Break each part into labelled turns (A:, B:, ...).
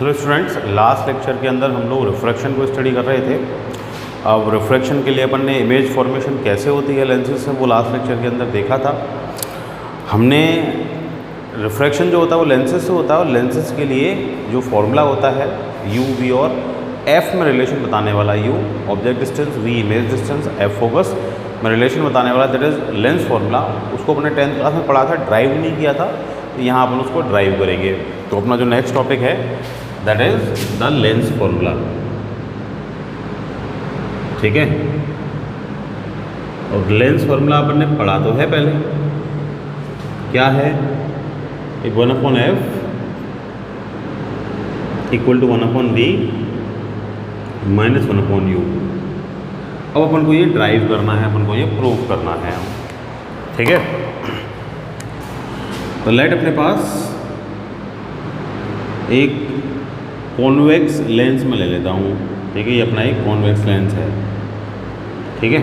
A: Hello students, last lecture के अंदर हम लोग रिफ्रैक्शन को स्टडी कर रहे थे। अब रिफ्रैक्शन के लिए अपन ने इमेज फॉर्मेशन कैसे होती है लेंसेज से वो लास्ट लेक्चर के अंदर देखा था। हमने रिफ्रैक्शन जो होता है वो लेंसेज से होता है और लेंसेज के लिए जो फॉर्मूला होता है यू वी और एफ में रिलेशन बताने वाला, U object distance, V image distance, F focus में रिलेशन बताने वाला, दैट इज़ लेंस फॉर्मूला। उसको अपने 10th क्लास में पढ़ा था, ड्राइव नहीं किया था, तो यहाँ अपन उसको ड्राइव करेंगे। तो अपना जो नेक्स्ट टॉपिक है that is the lens formula. ठीक है, और लेंस फॉर्मूला अपन ने पढ़ा तो है पहले, क्या है, 1/f equal to 1/v minus 1/u। अब अपन को ये ड्राइव करना है, अपन को ये प्रूव करना है। ठीक है, तो लेट अपने पास एक कॉन्वेक्स लेंस में ले लेता हूँ। ठीक है, ये अपना एक कॉन्वेक्स लेंस है। ठीक है,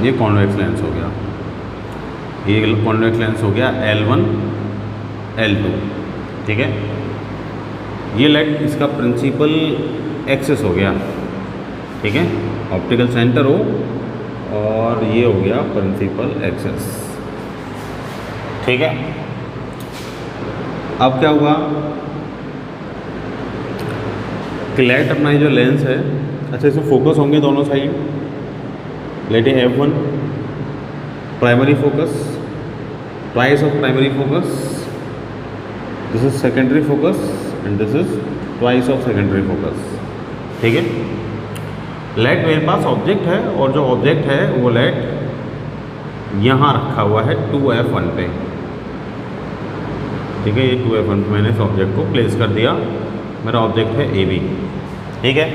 A: ये कॉन्वेक्स लेंस हो गया, ये कॉन्वेक्स लेंस हो गया L1 L2। ठीक है, ये लेट इसका प्रिंसिपल एक्सिस हो गया। ठीक है, ऑप्टिकल सेंटर हो और ये हो गया प्रिंसिपल एक्सिस। ठीक है, अब क्या हुआ कि लेट अपना ये जो लेंस है, अच्छा इसमें फोकस होंगे दोनों side. Let A F1 primary focus, twice of primary focus, this is secondary focus and this is twice of secondary focus. ठीक है, लेट मेरे पास ऑब्जेक्ट है और जो ऑब्जेक्ट है वो लेट यहाँ रखा हुआ है 2F1 पे। ठीक है, ये 2F1 पे मैंने इस ऑब्जेक्ट को प्लेस कर दिया। मेरा ऑब्जेक्ट है AB। ठीक है,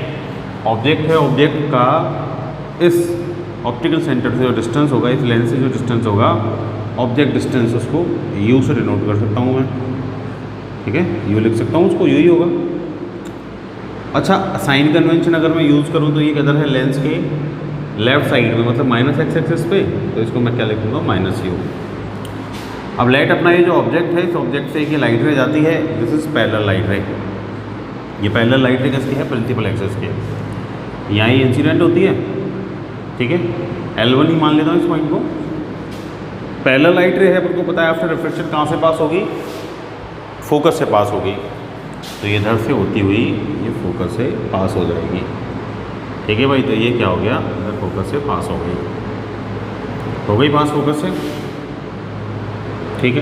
A: ऑब्जेक्ट है, ऑब्जेक्ट का इस ऑप्टिकल सेंटर से जो डिस्टेंस होगा, इस लेंस से जो डिस्टेंस होगा, ऑब्जेक्ट डिस्टेंस, उसको U से डिनोट कर सकता हूँ मैं। ठीक है, U लिख सकता हूँ, उसको U ही होगा। अच्छा, साइन कन्वेंशन अगर मैं यूज़ करूँ तो ये किधर है, लेंस के लेफ्ट साइड में, मतलब माइनस एक्स एक्सिस पे, तो इसको मैं क्या लिखूँगा, -U। अब लेट अपना ये जो ऑब्जेक्ट है, इस ऑब्जेक्ट से एक लाइट रे जाती है, दिस इज पैरेलल लाइट रे। ये पैरेलल लाइट रे किसकी है, प्रिंसिपल एक्सिस की। यहाँ ये इंसिडेंट होती है। ठीक है, L1 ही मान लेता हूँ इस पॉइंट को। पैरेलल लाइट रे है, अपन को पता है आफ्टर रिफ्लेक्शन कहाँ से पास होगी, फोकस से पास होगी। तो ये इधर से होती हुई ये फोकस से पास हो जाएगी। ठीक है भाई, तो ये क्या हो गया, इधर फोकस से पास हो गई पास फोकस से। ठीक है,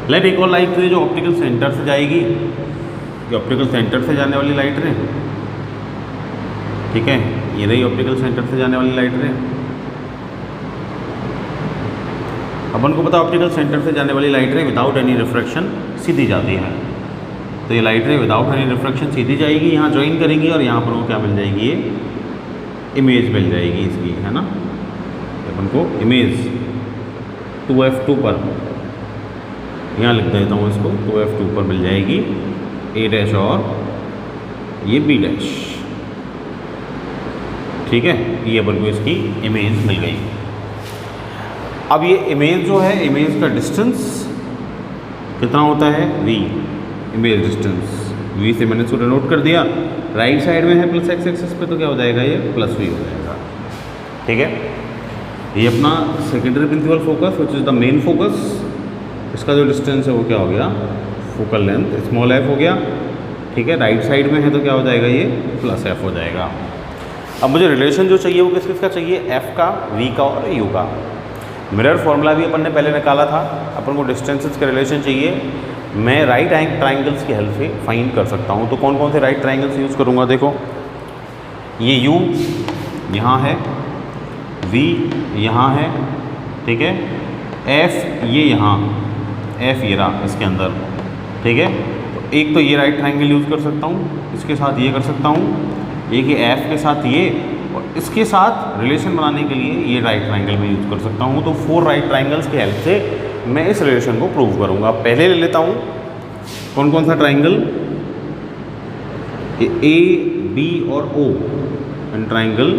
A: लाइट एक और लाइट रे जो ऑप्टिकल सेंटर से जाएगी, ये ऑप्टिकल सेंटर से जाने वाली लाइट रे। ठीक है, ये रही ऑप्टिकल सेंटर से जाने वाली लाइट रे। अपन को पता ऑप्टिकल सेंटर से जाने वाली लाइट रे विदाउट एनी रिफ्रैक्शन सीधी जाती है। तो ये लाइट रे विदाउट एनी रिफ्रैक्शन सीधी जाएगी, यहाँ ज्वाइन करेंगी और यहाँ पर वो क्या मिल जाएगी, ये इमेज मिल जाएगी इसकी, है ना। अपन को इमेज 2F2 पर, यहाँ लिख देता हूँ इसको, 2F2 पर मिल जाएगी A' और ये B'। ठीक है, ये अपन को इसकी इमेज मिल गई। अब ये इमेज जो है, इमेज का डिस्टेंस कितना होता है, V, इमेज डिस्टेंस V से मैंने इसको डिनोट कर दिया। राइट साइड में है प्लस एक्स एक्सिस पे, तो क्या हो जाएगा, ये +V हो जाएगा। ठीक है, ये अपना secondary principal focus which is the main focus, इसका जो डिस्टेंस है वो क्या हो गया, फोकल लेंथ स्मॉल f हो गया। ठीक है, राइट साइड में है तो क्या हो जाएगा, ये +F हो जाएगा। अब मुझे रिलेशन जो चाहिए वो किस किस का चाहिए, F का, V का और U का। मिरर फॉर्मूला भी अपन ने पहले निकाला था, अपन को डिस्टेंसेस का रिलेशन चाहिए। मैं राइट ट्राइंगल्स की हेल्प से फाइंड कर सकता हूँ। तो कौन कौन से राइट ट्राइंगल्स यूज़ करूँगा, देखो ये U यहाँ है, V यहाँ है, ठीक है, F ये यहाँ, F ये रहा इसके अंदर। ठीक है, तो एक तो ये राइट ट्राइंगल यूज़ कर सकता हूँ, इसके साथ ये कर सकता हूँ, एक ये F के साथ ये, और इसके साथ रिलेशन बनाने के लिए ये राइट ट्राइंगल में यूज़ कर सकता हूँ। तो 4 राइट ट्राइंगल्स की हेल्प से मैं इस रिलेशन को प्रूव करूँगा। पहले ले लेता हूँ कौन कौन सा ट्राइंगल, A, B और O, एंड ट्राइंगल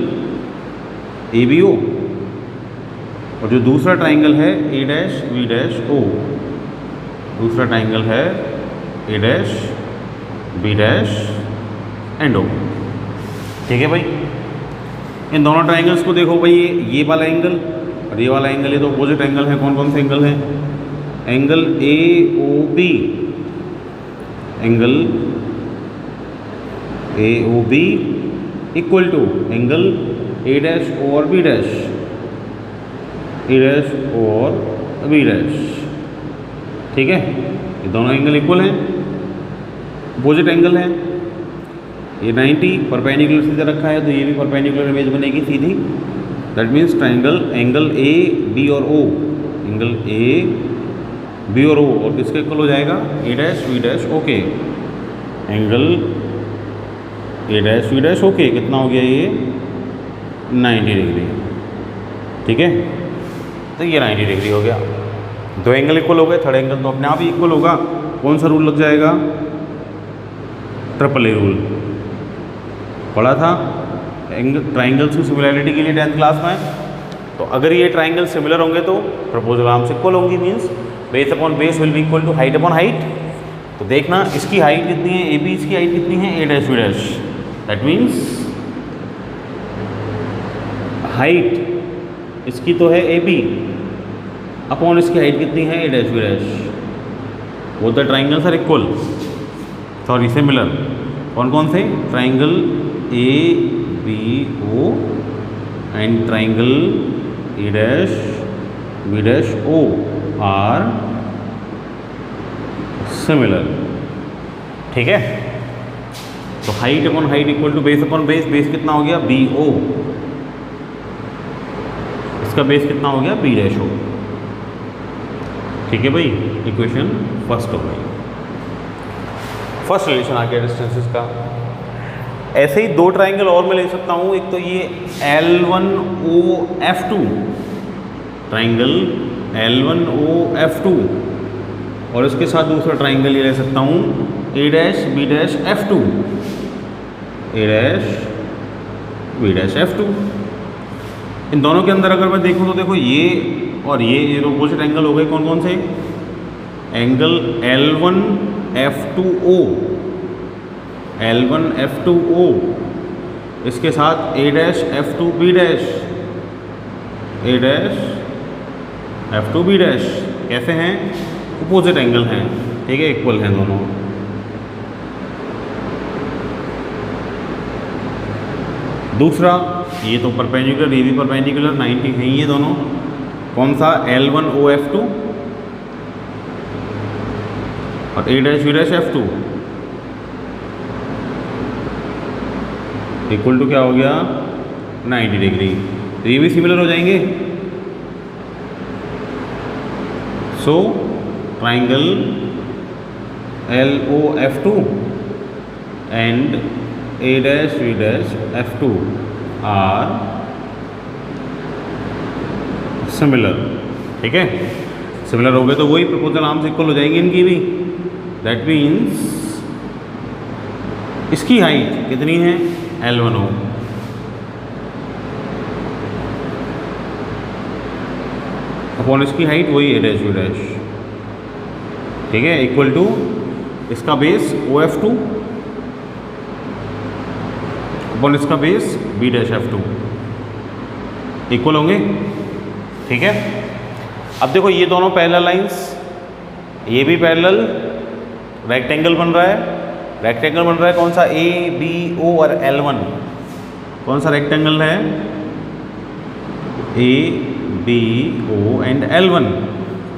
A: ABO, और जो दूसरा ट्राइंगल है A' V' O, दूसरा ट्राइंगल है A dash B dash and ओ। ठीक है भाई, इन दोनों ट्राइंगल्स को देखो भाई, ये वाला एंगल और ये वाला एंगल, ये तो अपोजिट एंगल है। कौन कौन से एंगल हैं? Angle A O B, angle A O B equal to angle A dash और बी डैश, ए डैश और बी डैश। ठीक है, ये दोनों एंगल इक्वल हैं, अपोजिट एंगल है। ये 90 परपेंडिकुलर सीधा रखा है, तो ये भी परपेंडिकुलर इमेज बनेगी सीधी। That means triangle angle A B और ओ, एंगल ए बी और ओ, और किसके इक्वल हो जाएगा? A dash B dash okay, angle A dash B dash okay. कितना हो गया ये? 90 डिग्री। ठीक है, तो ये 90 डिग्री हो गया। दो एंगल इक्वल हो गए, थर्ड एंगल तो अपने आप ही इक्वल होगा। कौन सा रूल लग जाएगा? ट्रिपल ए रूल पढ़ा था ट्राइंगल्स की सिमिलैरिटी के लिए 10th क्लास में। तो अगर ये ट्राइंगल सिमिलर होंगे तो प्रपोजल आर्म्स इक्वल होंगी, means base upon base will be equal to height upon height. तो देखना इसकी हाइट कितनी है, ए बी, इसकी हाइट कितनी है, A dash B dash. That means height इसकी तो है ए बी, अपॉन इसकी हाइट कितनी है, ए डैश बी डैश। वो the triangles are equal, sorry similar. कौन कौन से? Triangle A B O and triangle A dash B dash O are similar. ठीक है, तो height upon height equal to base upon base. Base कितना हो गया? बी ओ, इसका बेस कितना हो गया? B dash O. ठीक है भाई, इक्वेशन फर्स्ट हो गई। फर्स्ट रिलेशन आ गया डिस्टेंसेस का। ऐसे ही दो ट्राइंगल और मैं ले सकता हूँ। एक तो ये L1OF2, ट्राइंगल L1OF2, और इसके साथ दूसरा ट्राइंगल ये ले सकता हूँ A dash B dash F2, A dash B dash F2। इन दोनों के अंदर अगर मैं देखूँ तो देखो ये और ये अपोजिट एंगल हो गए। कौन कौन से? एंगल L1F2O, L1F2O, इसके साथ A dash F2 B dash, A dash F2 B dash. कैसे हैं? अपोजिट एंगल हैं। ठीक है, इक्वल हैं दोनों। दूसरा, ये तो परपेंडिकुलर, ये भी परपेंडिकुलर, 90 हैं ये दोनों। कौन सा? L1OF2 और A dash B dash F2 equal to क्या हो गया? 90 डिग्री। तो ये भी सिमिलर हो जाएंगे। So triangle LOF2 and A dash B dash F2 are similar. ठीक है, सिमिलर हो गए तो वही प्रपोजल आर्म्स इक्वल हो जाएंगे इनकी भी। दैट मीन्स इसकी हाइट कितनी है? L1O, अपॉन इसकी हाइट वही A डैश बी डैश। ठीक है, इक्वल टू इसका बेस OF2 अपॉन इसका base B dash F2, equal होंगे। ठीक है, अब देखो ये दोनों पैरेलल लाइंस, ये भी पैरेलल, रेक्टेंगल बन रहा है। रेक्टेंगल बन रहा है कौन सा? A B O और L1। कौन सा रेक्टेंगल है? A B O and L1।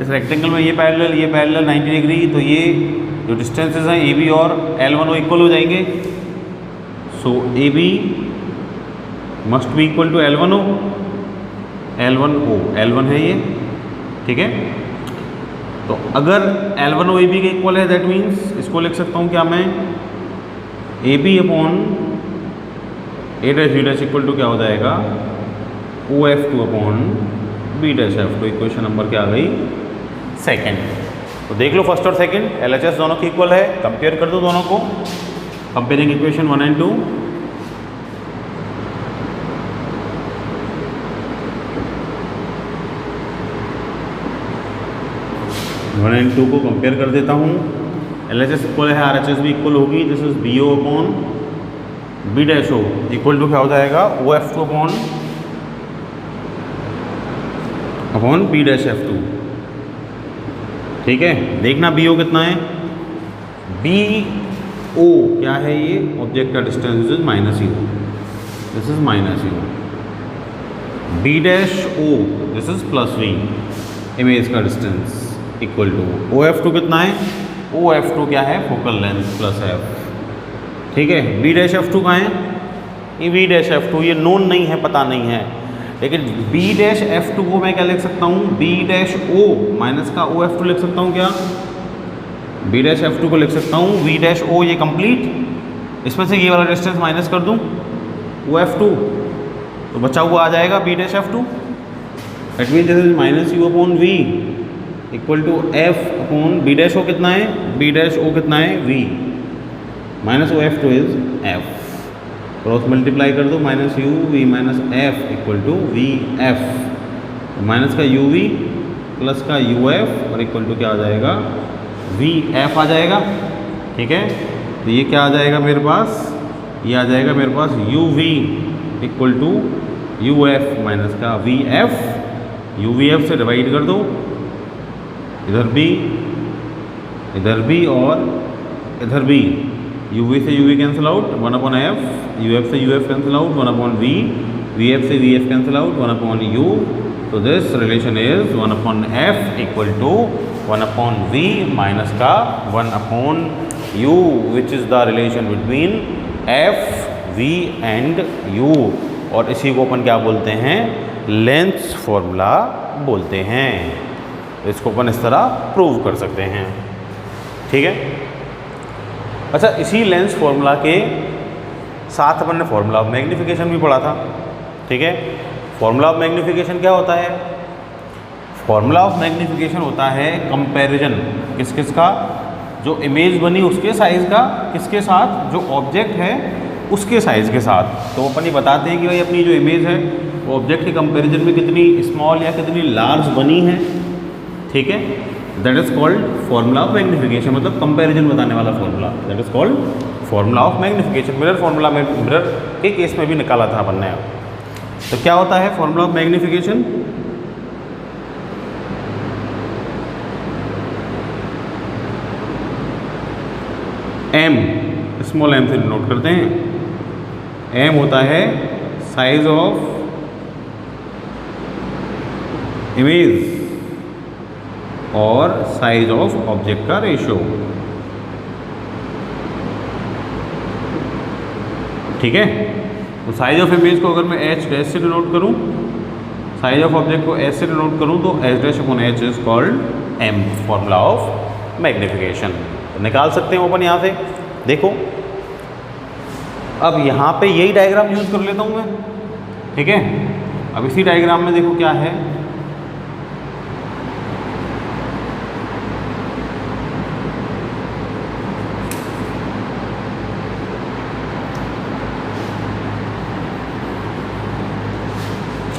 A: इस रेक्टेंगल में ये पैरेलल 90 डिग्री। तो ये जो डिस्टेंसेस हैं AB और L1 इक्वल हो जाएंगे। So AB must be equal to L1O, L1O, L1 है ये। ठीक है, तो अगर L1O AB के इक्वल है, दैट मीन्स इसको लिख सकता हूँ क्या मैं? AB upon A dash B dash equal to क्या हो जाएगा? OF2 upon B dash F2। Equation number क्या आ गई? सेकेंड। तो देख लो फर्स्ट और सेकेंड LHS दोनों की इक्वल है। कंपेयर कर दो दोनों को। Comparing equation 1 and 2। 1 एंड 2 को कंपेयर कर देता हूँ। LHS इक्वल है RHS भी इक्वल होगी, this is BO upon B dash O equal to क्या हो जाएगा OF2 upon B dash F2। ठीक है, देखना BO कितना है, BO क्या है, ये ऑब्जेक्ट का distance is minus U, this is minus U। B dash O this is plus V, image का डिस्टेंस इक्वल टू OF2 कितना है, OF2 क्या है, फोकल लेंथ प्लस F। ठीक है, B डैश F2 कहाँ है, ये B डैश F2 ये नोन नहीं है, पता नहीं है, लेकिन B डैश F2 को मैं क्या लिख सकता हूँ, B डैश O माइनस का OF2 लिख सकता हूँ क्या, B डैश F2 को लिख सकता हूँ V डैश O, ये कंप्लीट, इसमें से ये वाला डिस्टेंस माइनस कर दूँ OF2 तो बचा हुआ आ जाएगा B dash F2। That means this is minus U upon V equal to F upon B dash O कितना है, B डैश O कितना है V, minus OF2 is F, cross multiply कर दो, minus UV minus F equal to VF, minus का UV plus का UF और equal to क्या आ जाएगा VF आ जाएगा। ठीक है, तो ये क्या आ जाएगा मेरे पास, ये आ जाएगा मेरे पास UV equal to UF minus का VF, UVF से डिवाइड कर दो, इधर भी और इधर भी, UV से UV cancel out, 1 upon F, UF से UF cancel out, 1 upon V, VF से VF cancel out, 1 upon U, तो this relation is 1 upon F equal to 1 upon V minus का 1 upon U, which is the relation between F, V and U, और इसी को अपन क्या बोलते हैं, lens formula बोलते हैं। तो इसको अपन इस तरह प्रूव कर सकते हैं। ठीक है, अच्छा, इसी लेंस फॉर्मूला के साथ अपन ने फॉर्मूला ऑफ मैग्नीफिकेशन भी पढ़ा था। ठीक है, फॉर्मूला ऑफ मैग्नीफिकेशन क्या होता है, फॉर्मूला ऑफ मैग्नीफिकेशन होता है कंपैरिजन किस किस का, जो इमेज बनी उसके साइज़ का किसके साथ, जो ऑब्जेक्ट है उसके साइज़ के साथ। तो अपन ये बताते हैं कि भाई अपनी जो इमेज है वो ऑब्जेक्ट के कंपैरिजन में कितनी स्मॉल या कितनी लार्ज बनी है। ठीक है, that is called formula of magnification, मतलब कंपैरिजन बताने वाला formula, that is called formula of magnification. Mirror formula में, मिरर के केस में भी निकाला था अपन ने। तो क्या होता है formula of magnification, M, small m से नोट करते हैं, M होता है साइज ऑफ इमेज और साइज ऑफ ऑब्जेक्ट का रेशियो। ठीक है, तो साइज ऑफ इमेज को अगर मैं H डैश से डिनोट करूं, साइज ऑफ ऑब्जेक्ट को S से डिनोट करूं, तो H dash upon H is called M, formula of magnification. तो निकाल सकते हैं अपन यहाँ से। देखो, अब यहाँ पे यही डायग्राम यूज कर लेता हूँ मैं। ठीक है, अब इसी डायग्राम में देखो क्या है,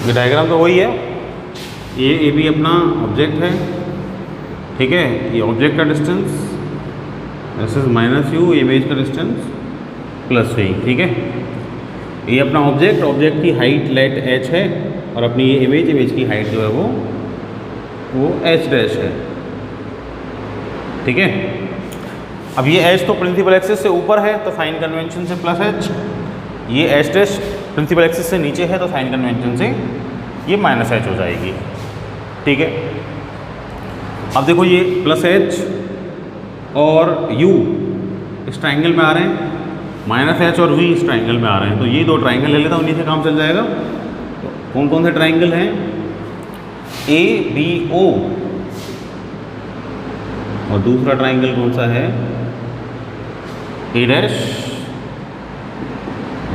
A: ये डायग्राम तो वही है, ये भी अपना ऑब्जेक्ट है। ठीक है, ये ऑब्जेक्ट का distance this is minus U, image का डिस्टेंस प्लस V। ठीक है, ये अपना ऑब्जेक्ट, ऑब्जेक्ट की हाइट लेट h है और अपनी ये इमेज, इमेज की हाइट जो है वो h डैश है। ठीक है, अब ये h तो प्रिंसिपल एक्सिस से ऊपर है तो साइन कन्वेंशन से प्लस h, ये h डैश प्रिंसिपल एक्सिस से नीचे है तो साइन कन्वेंशन से ये माइनस h हो जाएगी। ठीक है, अब देखो ये प्लस h और U इस ट्राइंगल में आ रहे हैं, माइनस h और V इस ट्राइंगल में आ रहे हैं, तो ये दो ट्राइंगल ले लेता हूँ, उन्हीं से काम चल जाएगा। तो कौन कौन से ट्राइंगल हैं, ABO, और दूसरा ट्राइंगल कौन सा है, A डैश,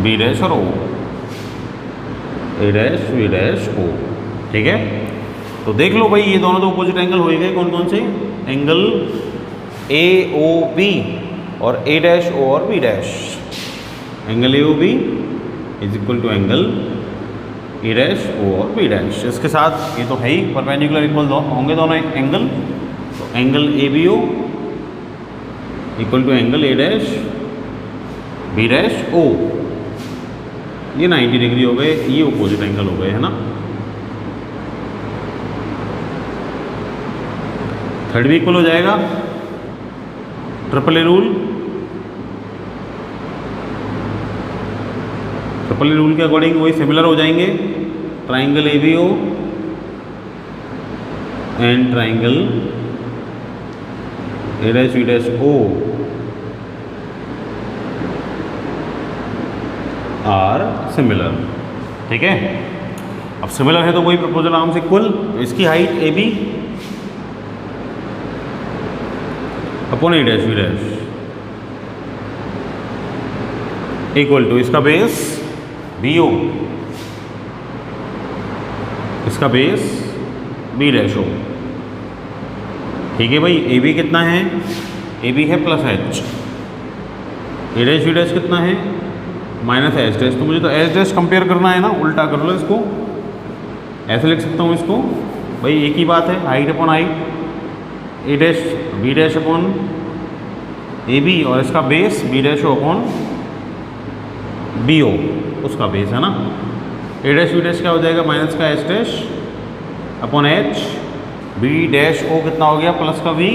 A: B डैश और O, A dash, B dash, O। ठीक है, तो देख लो भाई, ये दोनों तो अपोजिट एंगल हो गए, कौन कौन से, एंगल AOB और A डैश O और B dash. Angle AOB is equal to angle A dash O और B डैश। इसके साथ ये तो है ही परपेंडिकुलर इक्वल होंगे दोनों एंगल, तो angle A B O equal to angle A dash B dash O. ये 90 डिग्री हो गए, ये अपोजिट एंगल हो गए, है ना। थर्ड भी इक्वल हो जाएगा, triple A rule. Triple A rule के अकॉर्डिंग वही सिमिलर हो जाएंगे, triangle A B O and triangle A dash B dash O are similar. ठीक है, अब सिमिलर है तो कोई प्रपोजल आर्म्स इक्वल, इसकी height A B upon A dash B dash equal to इसका बेस बी ओ, इसका बेस बी डैश ओ। ठीक है भाई, ए बी कितना है, ए बी है प्लस एच, ए डैश बी डैश कितना है माइनस एच डैश। तो मुझे तो एच डैश कंपेयर करना है ना, उल्टा कर लो इसको, ऐसे लिख सकता हूँ इसको भाई, एक ही बात है, height upon height, A dash B dash upon A B और इसका base B dash O upon B O, उसका बेस है ना। ए डैश बी डैश क्या हो जाएगा, माइनस का H dash upon H, B dash O कितना हो गया प्लस का वी,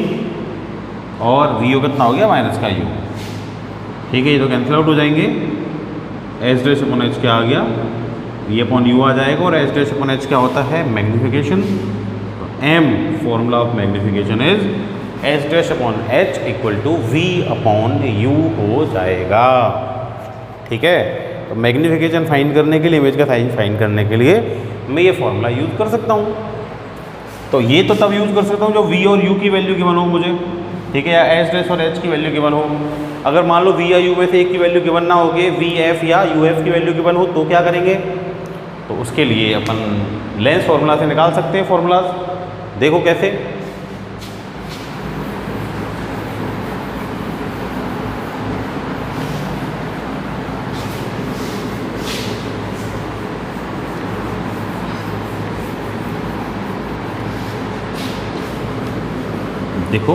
A: और वी ओ कितना हो गया माइनस का यू। ठीक है, ये तो कैंसिल आउट हो जाएंगे, एच डैश अपॉन एच क्या आ गया, वी अपॉन यू आ जाएगा, और एच डैश अपॉन एच क्या होता है magnification. M formula of magnification is H dash upon H equal to V upon U हो जाएगा। ठीक है, तो मैग्नीफिकेशन फाइंड करने के लिए, इमेज का साइज फाइंड करने के लिए मैं ये फॉर्मूला यूज़ कर सकता हूँ। तो ये तो तब यूज़ कर सकता हूँ जो वी और यू की वैल्यू गिवन हो मुझे, ठीक है, या एच डैश और एच की वैल्यू गिवन हो। अगर मान लो वी या यू में से एक की वैल्यू गिवन ना होगी, वी एफ या यू एफ की वैल्यू गिवन हो, तो क्या करेंगे, तो उसके लिए अपन लेंस फॉर्मूला से निकाल सकते हैं फॉर्मूलाज। देखो कैसे, देखो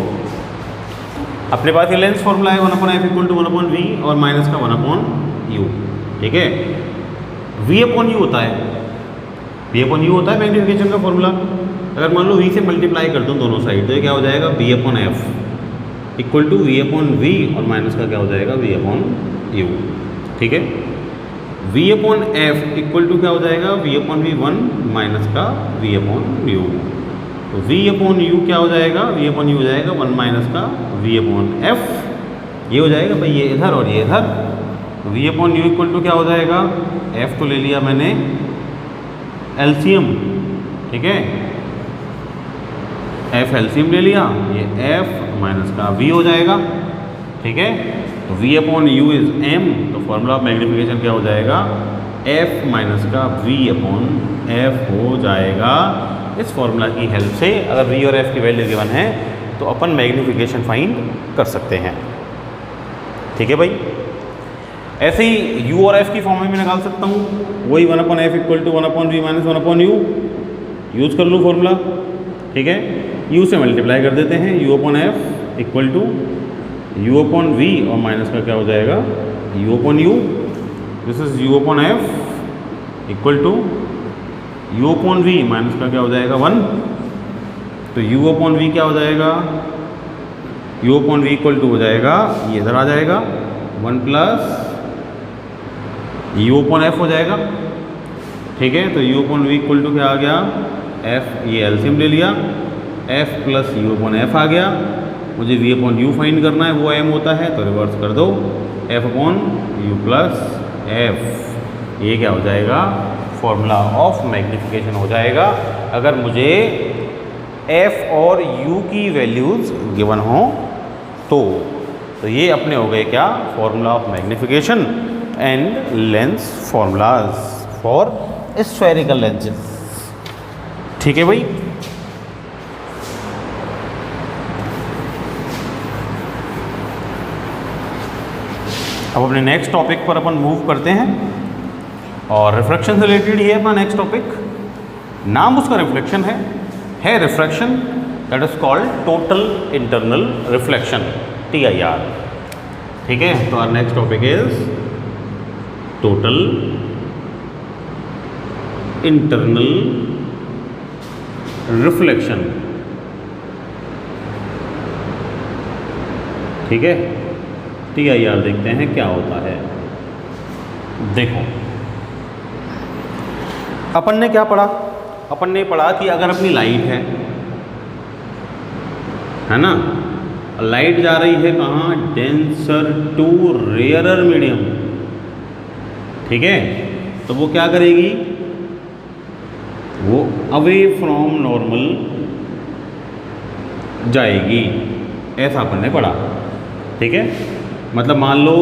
A: अपने पास ये लेंस फॉर्मूला है 1/f इक्वल टू 1/v और माइनस का 1/u। ठीक है, v अपॉन यू होता है, v अपॉन यू होता है मैग्नीफिकेशन का फॉर्मूला। अगर मान लो v से मल्टीप्लाई कर दूँ दोनों साइड, तो ये क्या हो जाएगा v upon F equal to v upon V और माइनस का क्या हो जाएगा v अपॉन यू। ठीक है, v upon F equal to क्या हो जाएगा v अपॉन वी 1 माइनस का v अपॉन यू। तो v अपॉन यू क्या हो जाएगा, v अपॉन यू हो जाएगा 1 माइनस का v अपॉन एफ, ये हो जाएगा भाई, ये इधर और ये इधर। तो v upon U equal to क्या हो जाएगा, f तो ले लिया मैंने एलसीएम, ठीक है, f एलसीएम ले लिया, ये f माइनस का v हो जाएगा। ठीक है, तो v upon you is m, तो फॉर्मूला ऑफ मैग्नीफिकेशन क्या हो जाएगा, f माइनस का v अपॉन f हो जाएगा। इस फॉर्मूला की हेल्प से अगर v और f की वैल्यू गिवन है तो अपन मैग्नीफिकेशन फाइंड कर सकते हैं। ठीक है भाई, ऐसे ही u और f की फॉर्म में मैं निकाल सकता हूँ, वही 1/f equal to 1/v minus 1/u use कर लूँ फॉर्मूला। ठीक है, u से मल्टीप्लाई कर देते हैं, u upon F equal to u upon v और माइनस का क्या हो जाएगा u upon u। This is u upon F equal to u upon v minus का क्या हो जाएगा 1। तो u अपॉन v क्या हो जाएगा, u upon v equal to हो जाएगा, ये इधर आ जाएगा 1 प्लस u अपॉन f हो जाएगा। ठीक है, तो u upon v equal to क्या आ गया, f, ये एलसीएम ले लिया, f plus u upon f आ गया। मुझे v अपॉन u फाइंड करना है, वो m होता है, तो रिवर्स कर दो, f upon u plus f, ये क्या हो जाएगा, फॉर्मूला ऑफ मैग्नीफिकेशन हो जाएगा। अगर मुझे f और u की वैल्यूज़ गिवन हो तो ये अपने हो गए क्या, formula of magnification and lens formulas for spherical lenses. ठीक है भाई, अब अपने नेक्स्ट टॉपिक पर अपन मूव करते हैं, और रिफ्रैक्शन से रिलेटेड ही है अपना नेक्स्ट टॉपिक। नाम उसका रिफ्लेक्शन है refraction, that is called total internal reflection, TIR। ठीक है, तो our next topic is total internal reflection. ठीक है, TIR देखते हैं क्या होता है। देखो अपन ने क्या पढ़ा, अपन ने पढ़ा कि अगर अपनी लाइट है ना, लाइट जा रही है कहाँ, डेंसर टू रेयरर मीडियम। ठीक है, तो वो क्या करेगी, वो अवे फ्रॉम नॉर्मल जाएगी, ऐसा अपन ने पढ़ा। ठीक है, मतलब मान लो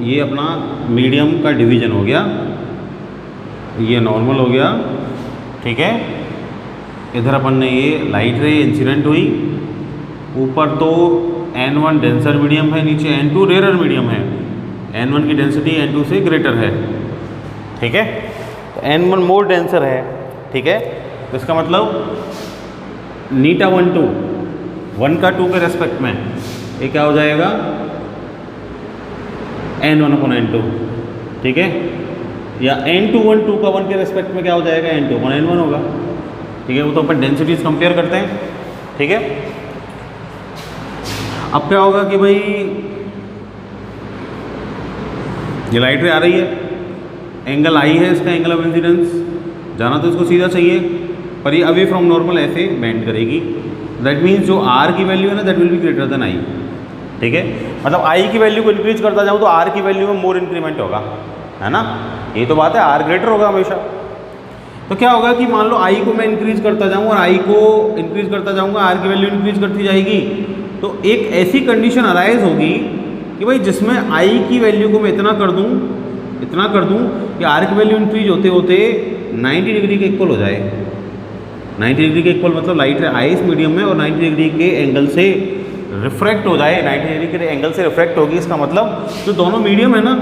A: ये अपना मीडियम का डिवीजन हो गया, ये नॉर्मल हो गया। ठीक है, इधर अपन ने ये लाइट रे इंसिडेंट हुई, ऊपर तो N1 डेंसर मीडियम है, नीचे N2 रेयरर मीडियम है। N1 की डेंसिटी N2 से ग्रेटर है। ठीक है, तो N1 मोर डेंसर है। ठीक है, तो इसका मतलब नीटा 1 2 1 का 2 के रेस्पेक्ट में ये क्या हो जाएगा, N1 अपॉन N2। ठीक है, या N2 1 2 का 1 के रेस्पेक्ट में क्या हो जाएगा, N2 अपॉन N1 होगा। ठीक है, वो तो अपन डेंसिटीज कंपेयर करते हैं। ठीक है, अब क्या होगा कि भाई ये लाइट रे आ रही है, एंगल आई है, इसका एंगल ऑफ इंसिडेंस जाना तो इसको सीधा चाहिए, पर ये अवे फ्रॉम नॉर्मल ऐसे बेंड करेगी। दैट मीन्स जो R की वैल्यू है ना, that will be greater than I। ठीक है, मतलब I की वैल्यू को इंक्रीज करता जाऊँ तो R की वैल्यू में मोर इंक्रीमेंट होगा, है ना, ये तो बात है, R ग्रेटर होगा हमेशा। तो क्या होगा कि मान लो I को मैं इंक्रीज करता जाऊँ और I को इंक्रीज करता जाऊँगा, R की वैल्यू इंक्रीज करती जाएगी, तो एक ऐसी कंडीशन अराइज होगी कि भाई जिसमें I की वैल्यू को मैं इतना कर दूँ कि R की वैल्यू इंक्रीज होते होते 90 डिग्री के इक्वल हो जाए। 90 डिग्री के इक्वल मतलब लाइट आई इस मीडियम में और 90 डिग्री के एंगल से रिफ्रैक्ट हो जाए। 90 डिग्री के एंगल से रिफ्रैक्ट होगी, इसका मतलब जो दोनों मीडियम है ना,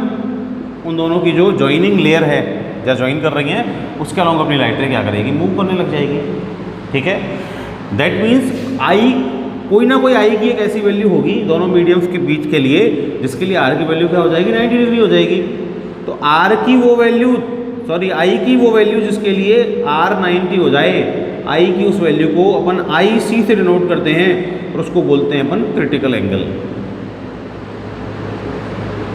A: उन दोनों की जो जॉइनिंग लेयर है या ज्वाइन कर रही हैं, उसके अलॉन्ग अपनी लाइट रे क्या करेगी, मूव करने लग जाएगी। ठीक है, दैट मीन्स आई कोई ना कोई आई की एक ऐसी वैल्यू होगी दोनों मीडियम्स के बीच के लिए जिसके लिए आर की वैल्यू क्या हो जाएगी, 90 डिग्री हो जाएगी। तो आर की वो वैल्यू आई की वो वैल्यू जिसके लिए आर 90 हो जाए, आई की उस वैल्यू को अपन आई सी से डिनोट करते हैं और उसको बोलते हैं अपन क्रिटिकल एंगल।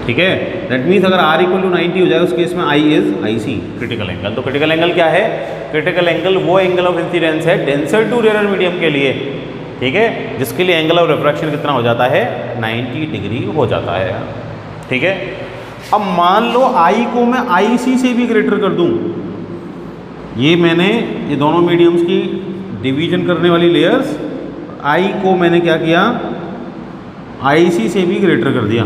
A: ठीक है, दैट मीन्स अगर आर इक्वल टू 90 हो जाए उस केस में I is I C critical angle. तो क्रिटिकल एंगल क्या है, क्रिटिकल एंगल वो एंगल ऑफ इंसिडेंस है डेंसर टू रेयरर मीडियम के लिए। ठीक है, जिसके लिए एंगल ऑफ रिफ्रैक्शन कितना हो जाता है, 90 डिग्री हो जाता है। ठीक है, अब मान लो आई को मैं आई सी से भी ग्रेटर कर दूं, ये मैंने ये दोनों मीडियम्स की डिवीजन करने वाली लेयर्स, आई को मैंने क्या किया, आई सी से भी ग्रेटर कर दिया।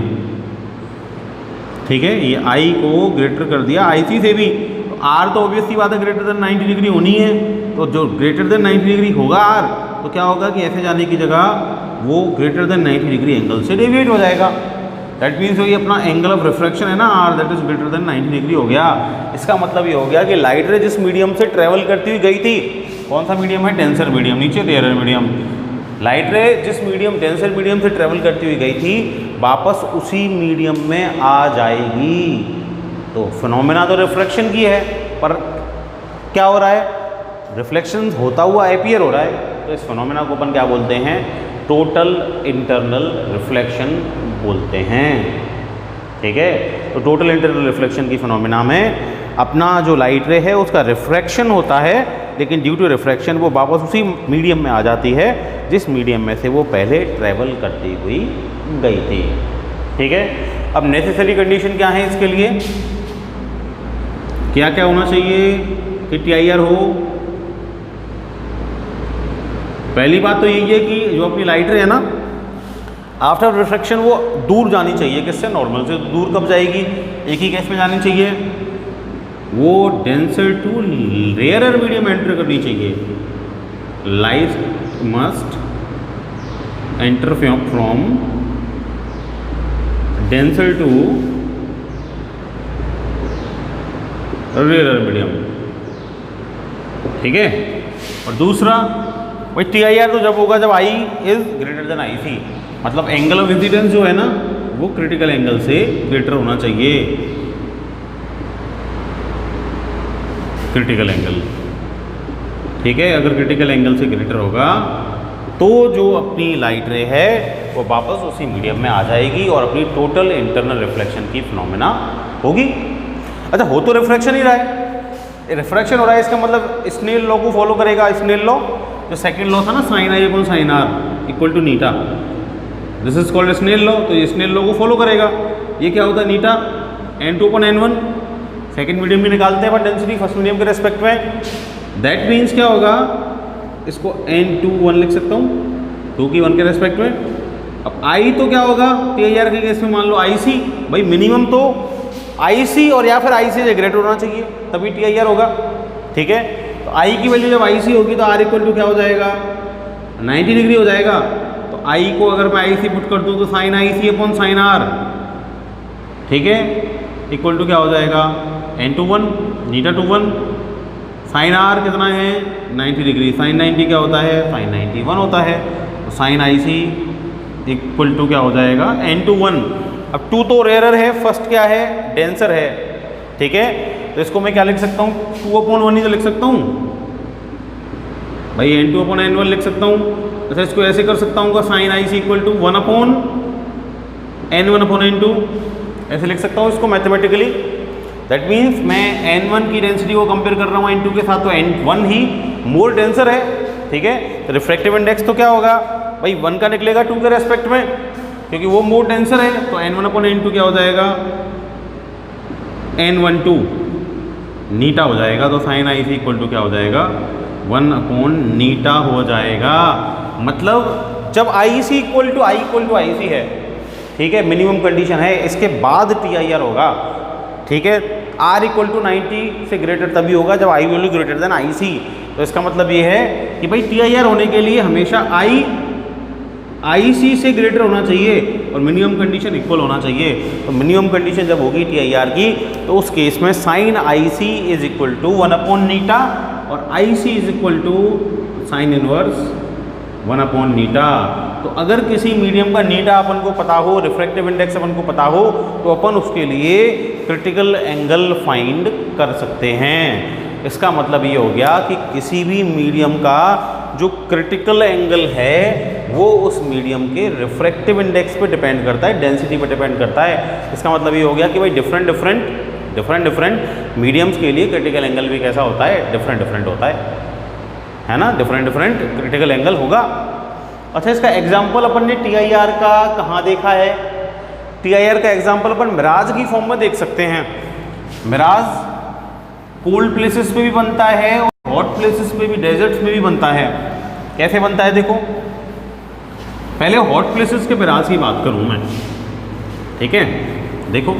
A: ठीक है, ये आई को ग्रेटर कर दिया आई सी से भी, तो आर तो ऑब्वियसली बात है ग्रेटर देन 90 डिग्री होनी है, तो जो ग्रेटर देन 90 डिग्री होगा आर, तो क्या होगा कि ऐसे जाने की जगह वो ग्रेटर देन 90 डिग्री एंगल से डेविएट हो जाएगा। दैट मीन्स ये अपना एंगल ऑफ रिफ्रैक्शन है ना R, that is greater than 90 degree हो गया। इसका मतलब ये हो गया कि लाइट रे जिस मीडियम से ट्रेवल करती हुई गई थी, कौन सा मीडियम है, डेंसर मीडियम, नीचे रेयरर मीडियम। लाइट रे जिस मीडियम डेंसर मीडियम से ट्रेवल करती हुई गई थी, वापस उसी मीडियम में आ जाएगी। तो फिनोमेना तो रिफ्रैक्शन की है, पर क्या हो रहा है, रिफ्लेक्शन होता हुआ अपीयर हो रहा है। तो इस फिनोमेना को अपन क्या बोलते हैं, टोटल इंटरनल रिफ्लेक्शन बोलते हैं। ठीक है, तो टोटल इंटरनल रिफ्लेक्शन की फिनोमेना में अपना जो लाइट रे है उसका रिफ्रैक्शन होता है, लेकिन ड्यू टू रिफ्रैक्शन वो वापस उसी मीडियम में आ जाती है जिस मीडियम में से वो पहले ट्रेवल करती हुई गई थी। ठीक है, अब नेसेसरी कंडीशन क्या है इसके लिए, क्या क्या होना चाहिए कि TIR हो। पहली बात तो यही है कि जो अपनी लाइट रे है ना, आफ्टर रिफ्रैक्शन वो दूर जानी चाहिए, किससे, नॉर्मल से। दूर कब जाएगी, एक ही केस में जानी चाहिए, वो denser to rarer medium enter करनी चाहिए। Light must enter from denser to rarer medium. ठीक है, और दूसरा भाई TIR तो जब होगा जब I is greater then IC, मतलब एंगल ऑफ इंसिडेंस जो है ना वो क्रिटिकल एंगल से ग्रेटर होना चाहिए, क्रिटिकल एंगल, ठीक है। अगर क्रिटिकल एंगल से ग्रेटर होगा तो जो अपनी लाइट रे है वो वापस उसी मीडियम में आ जाएगी और अपनी टोटल इंटरनल रिफ्लेक्शन की फिनोमेना होगी। अच्छा, हो तो रिफ्रैक्शन ही रहा है, रिफ्रैक्शन हो रहा है, इसका मतलब स्नेल लॉ को फॉलो करेगा। स्नेल लॉ जो सेकंड लॉ था ना, sin I upon sin R equal to नीटा, this is called Snell law, तो ये स्नेल लॉ को फॉलो करेगा। ये क्या होता है, नीटा n2 upon n1, second medium भी निकालते हैं डेंसिटी फर्स्ट मीडियम के रेस्पेक्ट में। दैट मीन्स क्या होगा, इसको n2 1 लिख सकता हूँ 2 की 1 के रेस्पेक्ट में। अब I तो क्या होगा TIR के केस में, मान लो IC, भाई मिनिमम तो IC और या फिर IC से ग्रेटर होना चाहिए तभी TIR होगा, ठीक है। तो I की वैल्यू जब IC होगी तो R इक्वल टू क्या हो जाएगा, 90 डिग्री हो जाएगा। तो I को अगर मैं IC पुट कर दूँ तो sin IC upon sin R, ठीक है, इक्वल टू क्या हो जाएगा n2 1 नीटा 2 1, sin R कितना है 90 डिग्री, sin 90 क्या होता है sin 91 होता है, तो sin IC इक्वल टू क्या हो जाएगा n2 1। अब 2 तो रेयरर है, फर्स्ट क्या है डेंसर है, ठीक है। तो इसको मैं क्या लिख सकता हूँ 2 अपॉन 1 ही तो लिख सकता हूँ भाई, n2 अपॉन n1 लिख सकता हूँ। अच्छा, इसको ऐसे कर सकता हूँ sin IC equal to 1 upon n1 upon n2, ऐसे लिख सकता हूँ इसको मैथमेटिकली। दैट मीन्स मैं n1 की डेंसिटी को कंपेयर कर रहा हूँ n2 के साथ, तो n1 ही मोर डेंसर है, ठीक है। तो रिफ्रैक्टिव इंडेक्स तो क्या होगा भाई 1 का निकलेगा 2 के रेस्पेक्ट में, क्योंकि वो मोर डेंसर है। तो n1 अपॉन n2 क्या हो जाएगा n12 नीटा हो जाएगा, तो sin IC इक्वल टू क्या हो जाएगा 1 अपॉन नीटा हो जाएगा। मतलब जब IC इक्वल टू IC है, ठीक है, मिनिमम कंडीशन है, इसके बाद TIR होगा, ठीक है। R इक्वल टू 90 से ग्रेटर तभी होगा जब I value greater than IC। तो इसका मतलब ये है कि भाई TIR होने के लिए हमेशा I IC से ग्रेटर होना चाहिए और मिनिमम कंडीशन इक्वल होना चाहिए। तो मिनिमम कंडीशन जब होगी TIR की तो उस केस में sin IC is equal to 1 upon नीटा और IC is equal to sine inverse 1 upon नीटा। तो अगर किसी मीडियम का नीटा अपन को पता हो, रिफ्रैक्टिव इंडेक्स अपन को पता हो, तो अपन उसके लिए क्रिटिकल एंगल फाइंड कर सकते हैं। इसका मतलब ये हो गया कि किसी भी मीडियम का जो क्रिटिकल एंगल है वो उस मीडियम के रिफ्रैक्टिव इंडेक्स पे डिपेंड करता है, डेंसिटी पे डिपेंड करता है। इसका मतलब ये हो गया कि भाई डिफरेंट मीडियम्स के लिए क्रिटिकल एंगल भी कैसा होता है, डिफरेंट होता है ना, डिफरेंट क्रिटिकल एंगल होगा। अच्छा, इसका एग्जाम्पल अपन ने TIR का कहाँ देखा है, TIR का एग्जाम्पल अपन मिराज की फॉर्म में देख सकते हैं। मिराज कोल्ड प्लेसेस पे भी बनता है और हॉट प्लेसेस पे भी, डेजर्ट्स में भी बनता है। कैसे बनता है देखो, पहले हॉट प्लेसेस के मिराज की बात करूं मैं, ठीक है। देखो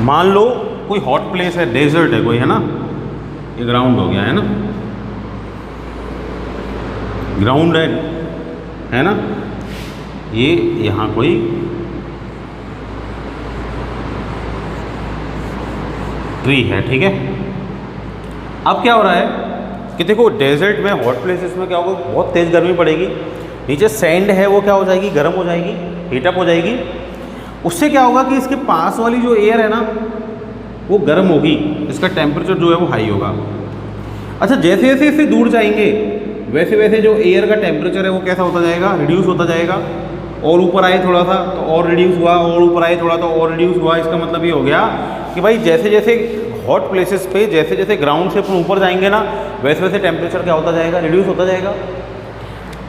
A: मान लो कोई हॉट प्लेस है, डेजर्ट है कोई, है ना, ये ग्राउंड हो गया, है ना, ग्राउंड है ना, ये यहाँ कोई ट्री है, ठीक है। अब क्या हो रहा है कि देखो डेजर्ट में, हॉट प्लेसेस में क्या होगा, बहुत तेज़ गर्मी पड़ेगी, नीचे सैंड है वो क्या हो जाएगी, गर्म हो जाएगी, हीटअप हो जाएगी। उससे क्या होगा कि इसके पास वाली जो एयर है ना वो गर्म होगी, इसका टेम्परेचर जो है वो हाई होगा। अच्छा, जैसे जैसे इससे दूर जाएंगे वैसे वैसे जो एयर का टेम्परेचर है वो कैसा होता जाएगा, रिड्यूस होता जाएगा। और ऊपर आए थोड़ा सा तो और रिड्यूस हुआ, और ऊपर आए थोड़ा तो और रिड्यूस हुआ। इसका मतलब ये हो गया कि भाई जैसे जैसे हॉट प्लेसेस पे, जैसे जैसे ग्राउंड से अपन ऊपर जाएंगे ना, वैसे वैसे टेम्परेचर क्या होता जाएगा, रिड्यूस होता जाएगा।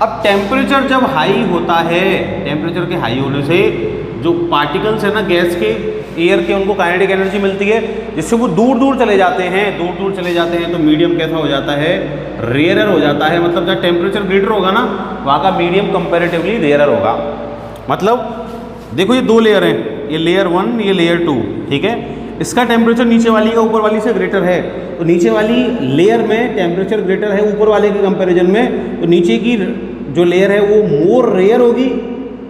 A: अब टेम्परेचर जब हाई होता है, टेम्परेचर के हाई होने से जो पार्टिकल्स है ना गैस के, एयर के, उनको काइनेटिक एनर्जी मिलती है, जिससे वो दूर दूर चले जाते हैं, तो मीडियम कैसा हो जाता है, रेयरर हो जाता है। मतलब जब टेम्परेचर ग्रेटर होगा ना, वहाँ का मीडियम कंपैरेटिवली रेयरर होगा। मतलब देखो ये 2 लेयर हैं, ये लेयर 1, ये लेयर 2, ठीक है। इसका टेम्परेचर नीचे वाली का ऊपर वाली से ग्रेटर है, तो नीचे वाली लेयर में टेम्परेचर ग्रेटर है ऊपर वाले के कंपैरिजन में, तो नीचे की जो लेयर है वो मोर रेयर होगी,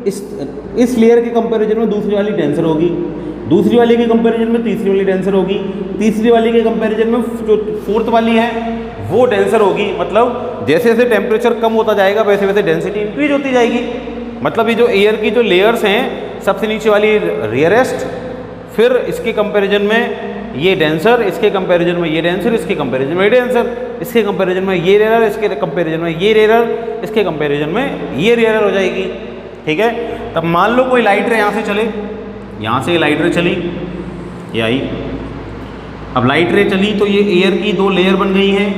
A: इस लेयर के कंपैरिजन में दूसरी वाली डेंसर होगी। दूसरी वाली के कंपैरिजन में तीसरी वाली डेंसर होगी, तीसरी वाली के कंपैरिजन में जो फोर्थ वाली है वो डेंसर होगी। मतलब जैसे जैसे टेम्परेचर कम होता जाएगा वैसे वैसे डेंसिटी इंक्रीज होती जाएगी। मतलब ये जो एयर की जो लेयर्स हैं, सबसे नीचे वाली रेयरेस्ट, फिर इसके कंपैरिजन में ये डेंसर, इसके कंपैरिजन में ये डेंसर, इसके कंपैरिजन में ये डेंसर, इसके कंपैरिजन में ये रेयर, इसके कंपैरिजन में ये रेयर, इसके कंपैरिजन में ये रेयर हो जाएगी। ठीक है, तब मान लो कोई लाइट रे यहाँ से चले, यहाँ से लाइट रे चली, ये आई। अब लाइट रे चली तो ये एयर की दो लेयर बन गई हैं,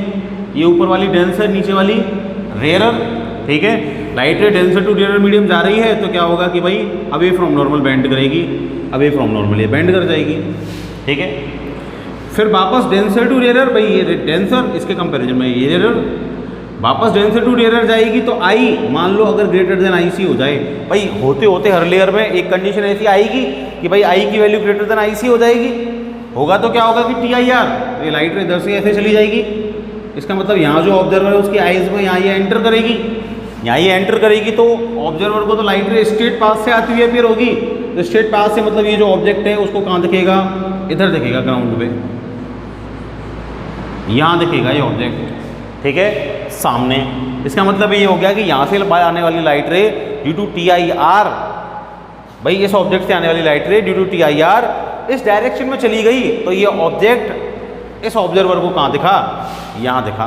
A: ये ऊपर वाली डेंसर, नीचे वाली रेयरर। ठीक है, लाइट रे डेंसर टू रेयरर मीडियम जा रही है तो क्या होगा कि भाई अवे फ्रॉम नॉर्मल बेंड करेगी, अवे फ्रॉम नॉर्मल ये बेंड कर जाएगी। ठीक है, फिर वापस डेंसर टू रेयरर, भाई ये डेंसर, इसके कंपैरिजन में ये रेयरर, वापस डेंसर टू रेयरर जाएगी तो आई मान लो अगर ग्रेटर देन आई सी हो जाए, भाई होते होते हर लेयर में एक कंडीशन ऐसी आएगी कि भाई आई की वैल्यू ग्रेटर देन आई सी हो जाएगी। होगा तो क्या होगा कि टी आई आर, ये लाइट रे इधर से ऐसे चली जाएगी, इसका मतलब यहाँ जो ऑब्जर्वर है उसकी आइज में यहाँ ये एंटर करेगी, यहाँ ये एंटर करेगी तो ऑब्जर्वर को तो लाइट रे स्ट्रेट पाथ से आती हुई अपीयर होगी। तो स्ट्रेट पाथ से मतलब ये जो ऑब्जेक्ट है उसको कहाँ दिखेगा, इधर दिखेगा ग्राउंड पे, यहाँ दिखेगा ये ऑब्जेक्ट। ठीक है, सामने। इसका मतलब ये हो गया कि यहाँ से आने वाली light ray due to T I R, भाई इस ऑब्जेक्ट से आने वाली light ray due to T I R इस डायरेक्शन में चली गई तो ये ऑब्जेक्ट इस ऑब्जर्वर को कहाँ दिखा, यहाँ दिखा।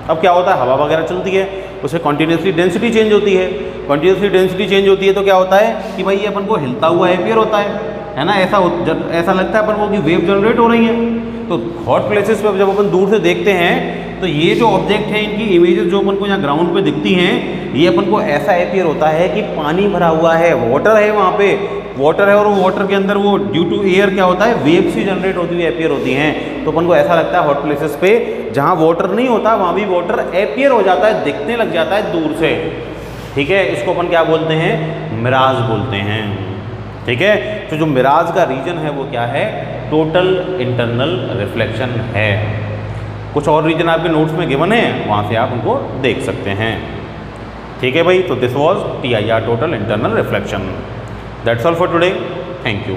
A: अब क्या होता है, हवा वगैरह चलती है, उससे कॉन्टीन्यूसली डेंसिटी चेंज होती है, कॉन्टीन्यूसली डेंसिटी चेंज होती है तो क्या होता है कि भाई ये अपन को हिलता हुआ अपीयर होता है ना, ऐसा लगता है अपन को कि वेव जनरेट हो रही है। तो हॉट प्लेसेस पर जब अपन दूर से देखते हैं तो ये जो ऑब्जेक्ट हैं इनकी इमेजेस जो अपन को यहाँ ग्राउंड पे दिखती हैं, ये अपन को ऐसा अपीयर होता है कि पानी भरा हुआ है, वाटर है वहाँ पे, वाटर है और वो वाटर के अंदर वो ड्यू टू एयर क्या होता है, वेव्स ही जनरेट होती हुई अपीयर होती हैं। तो अपन को ऐसा लगता है हॉट प्लेसेस पे जहाँ वाटर नहीं होता वहाँ भी वाटर अपीयर हो जाता है, दिखने लग जाता है दूर से। ठीक है, इसको अपन क्या बोलते हैं, मिराज बोलते हैं। ठीक है, तो जो मिराज का रीजन है वो क्या है, टोटल इंटरनल रिफ्लेक्शन है। कुछ और रीजन आपके नोट्स में गिवन है, वहाँ से आप उनको देख सकते हैं। ठीक है भाई, तो this was TIR, total internal reflection. That's all for today, thank you.